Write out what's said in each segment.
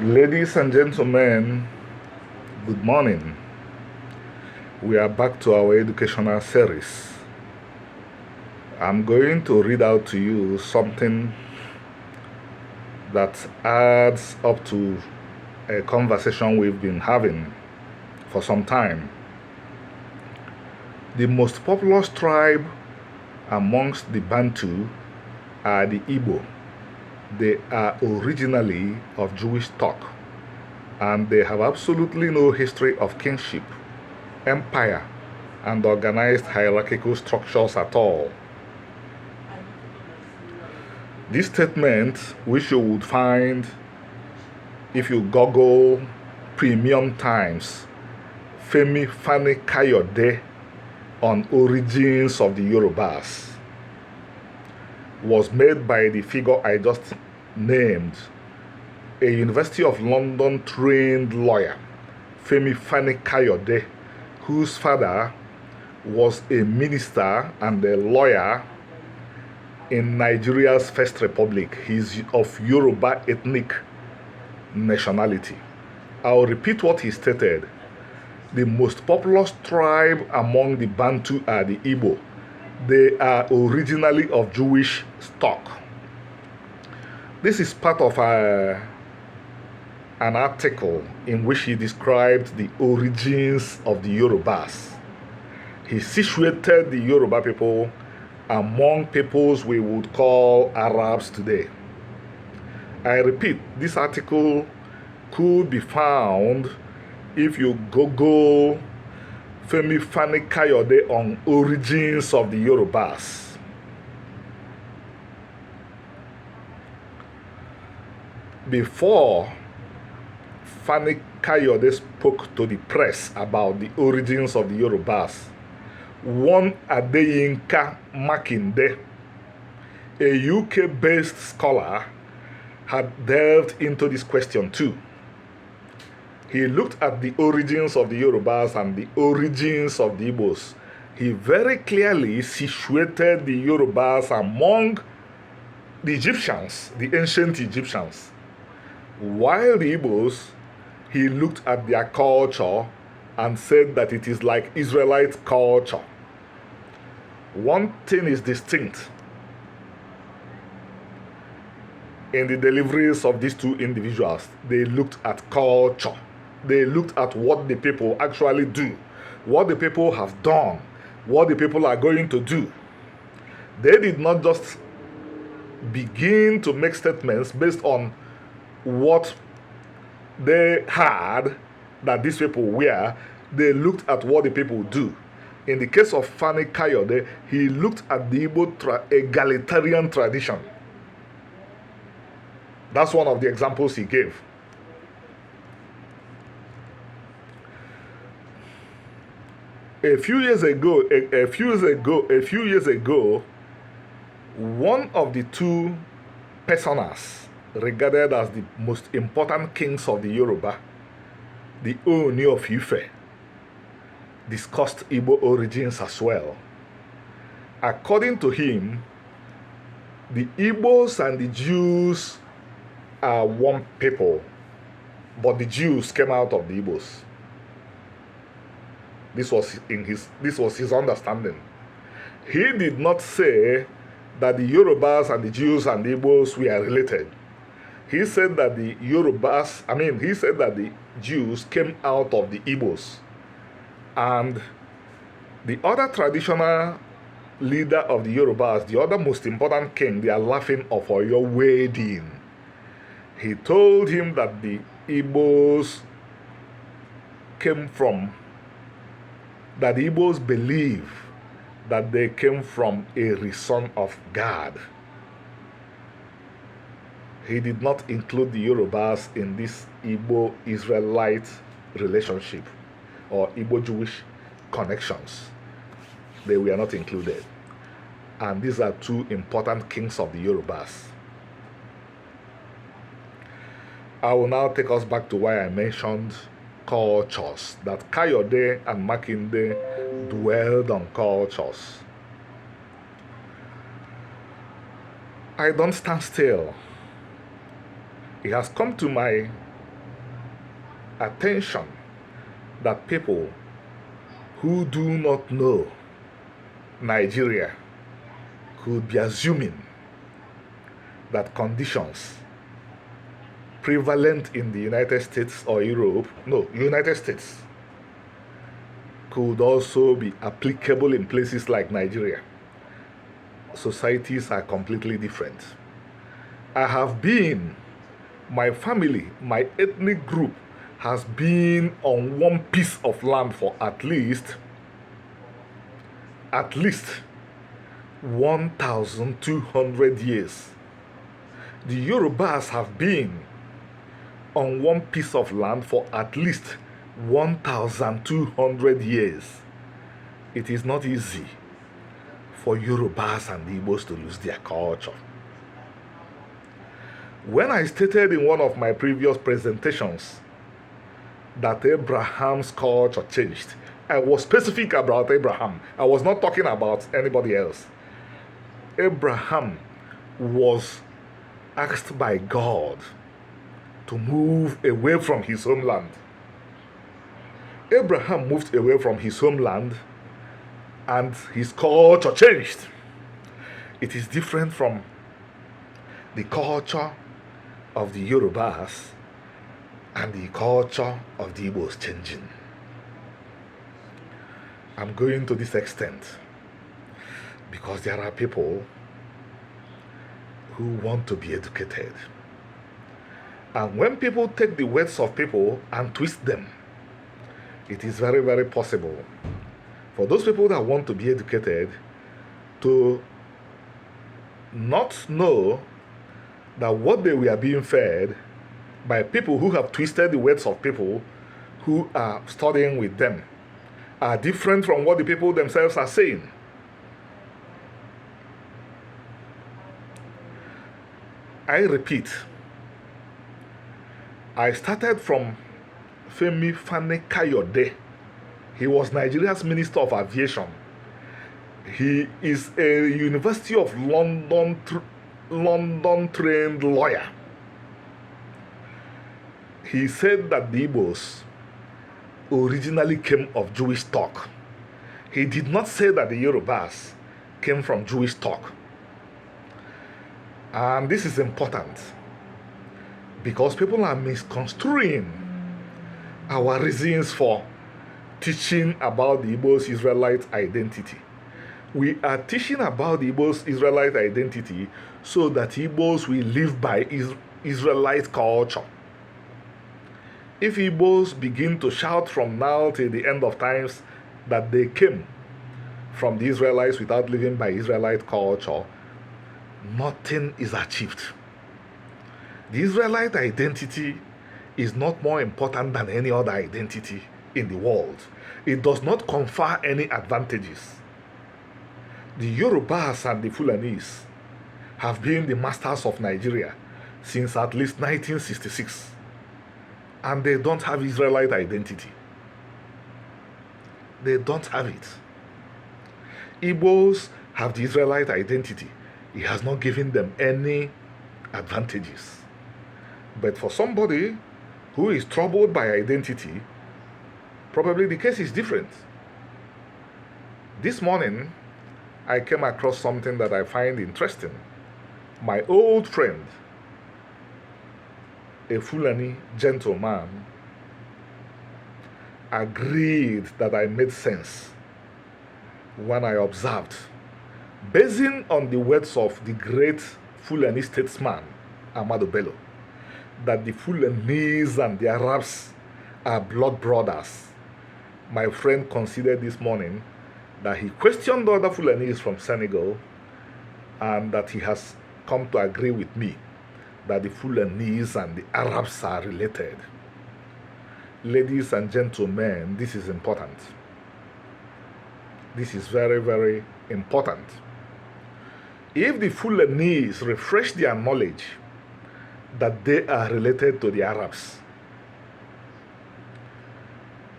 Ladies and gentlemen, good morning. We are back to our educational series. I'm going to read out to you something that adds up to a conversation we've been having for some time. The most populous tribe amongst the Bantu are the Igbo. They are originally of Jewish stock, and they have absolutely no history of kingship, empire, and organized hierarchical structures at all. This statement, which you would find if you Google Premium Times, Femi Fani Kayode on origins of the Yorubas, was made by the figure I just named, a University of London trained lawyer, Femi Fani Kayode, whose father was a minister and a lawyer in Nigeria's First Republic. He's of Yoruba ethnic nationality. I'll repeat what he stated. The most populous tribe among the Bantu are the Igbo. They are originally of Jewish stock. This is part of an article in which he described the origins of the Yorubas. He situated the Yoruba people among peoples we would call Arabs today. I repeat, this article could be found if you Google Femi Fani Kayode on origins of the Yorubas. Before Fani Kayode spoke to the press about the origins of the Yorubas, one Adeyinka Makinde, a UK-based scholar, had delved into this question too. He looked at the origins of the Yorubas and the origins of the Igbos. He very clearly situated the Yorubas among the Egyptians, the ancient Egyptians. While the Igbos, he looked at their culture and said that it is like Israelite culture. One thing is distinct in the deliveries of these two individuals. They looked at culture. They looked at what the people actually do, what the people have done, what the people are going to do. They did not just begin to make statements based on what they had that these people were. They looked at what the people do. In the case of Fani Kayode, he looked at the Igbo egalitarian tradition. That's one of the examples he gave. A few years ago, one of the two personas regarded as the most important kings of the Yoruba, the Ooni of Ife, discussed Igbo origins as well. According to him, the Igbos and the Jews are one people, but the Jews came out of the Igbos. This was his understanding. He did not say that the Yorubas and the Jews and the Igbos were related. He said that the Jews came out of the Igbos. And the other traditional leader of the Yorubas, the other most important king, they are laughing of your wedding. He told him that the Igbos believe that they came from a son of God. He did not include the Yorubas in this Igbo-Israelite relationship or Igbo-Jewish connections. They were not included. And these are two important kings of the Yorubas. I will now take us back to why I mentioned cultures, that Kayode and Makinde dwelled on cultures. I don't stand still. It has come to my attention that people who do not know Nigeria could be assuming that conditions prevalent in the United States or Europe, no, United States, could also be applicable in places like Nigeria. Societies are completely different. I have been, my family, my ethnic group has been on one piece of land for at least 1,200 years. The Yorubas have been on one piece of land for at least 1,200 years. It is not easy for Yorubas and Igbos to lose their culture. When I stated in one of my previous presentations that Abraham's culture changed, I was specific about Abraham. I was not talking about anybody else. Abraham was asked by God to move away from his homeland. Abraham moved away from his homeland and his culture changed. It is different from the culture of the Yorubas and the culture of the Igbos changing. I'm going to this extent because there are people who want to be educated. And when people take the words of people and twist them, it is very, very possible for those people that want to be educated to not know that what they were being fed by people who have twisted the words of people who are studying with them are different from what the people themselves are saying. I repeat, I started from Femi Fani-Kayode. He was Nigeria's Minister of Aviation. He is a University of London trained lawyer. He said that the Igbos originally came of Jewish stock. He did not say that the Yorubas came from Jewish stock. And this is important because people are misconstruing our reasons for teaching about the Igbo's Israelite identity. We are teaching about the Igbo's Israelite identity so that Igbos will live by Israelite culture. If Igbos begin to shout from now till the end of times that they came from the Israelites without living by Israelite culture, nothing is achieved. The Israelite identity is not more important than any other identity in the world. It does not confer any advantages. The Yorubas and the Fulanis have been the masters of Nigeria since at least 1966, and they don't have Israelite identity. They don't have it. Igbos have the Israelite identity. It has not given them any advantages. But for somebody who is troubled by identity, probably the case is different. This morning, I came across something that I find interesting. My old friend, a Fulani gentleman, agreed that I made sense when I observed, basing on the words of the great Fulani statesman, Ahmadu Bello, that the Fulanis and the Arabs are blood brothers. My friend considered this morning that he questioned the other Fulanis from Senegal and that he has come to agree with me that the Fulanis and the Arabs are related. Ladies and gentlemen, this is important. This is very, very important. If the Fulanis refresh their knowledge that they are related to the Arabs,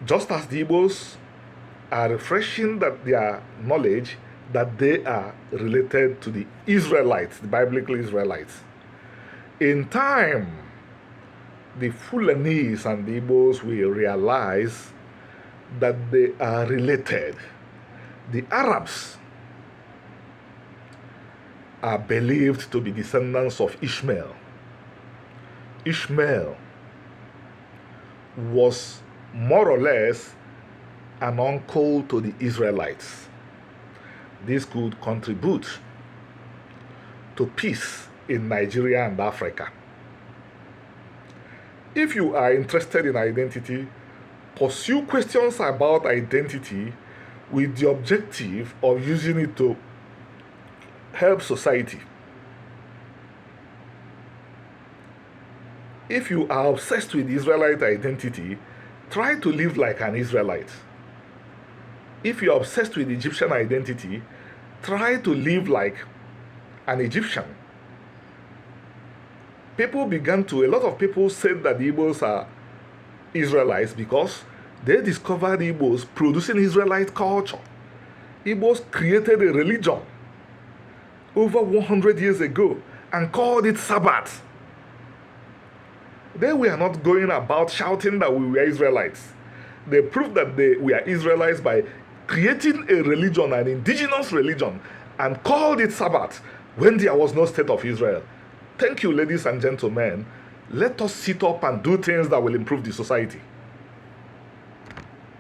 just as the Igbos are refreshing their knowledge that they are related to the Israelites, the biblical Israelites, in time, the Fulanese and the Igbos will realize that they are related. The Arabs are believed to be descendants of Ishmael. Ishmael was more or less an uncle to the Israelites. This could contribute to peace in Nigeria and Africa. If you are interested in identity, pursue questions about identity with the objective of using it to help society. If you are obsessed with Israelite identity, try to live like an Israelite. If you are obsessed with Egyptian identity, try to live like an Egyptian. A lot of people said that the Igbos are Israelites because they discovered Igbos producing Israelite culture. Igbos created a religion over 100 years ago and called it Sabbath. They were not going about shouting that we were Israelites. They proved that we were Israelites by creating a religion, an indigenous religion, and called it Sabbath when there was no state of Israel. Thank you, ladies and gentlemen. Let us sit up and do things that will improve the society.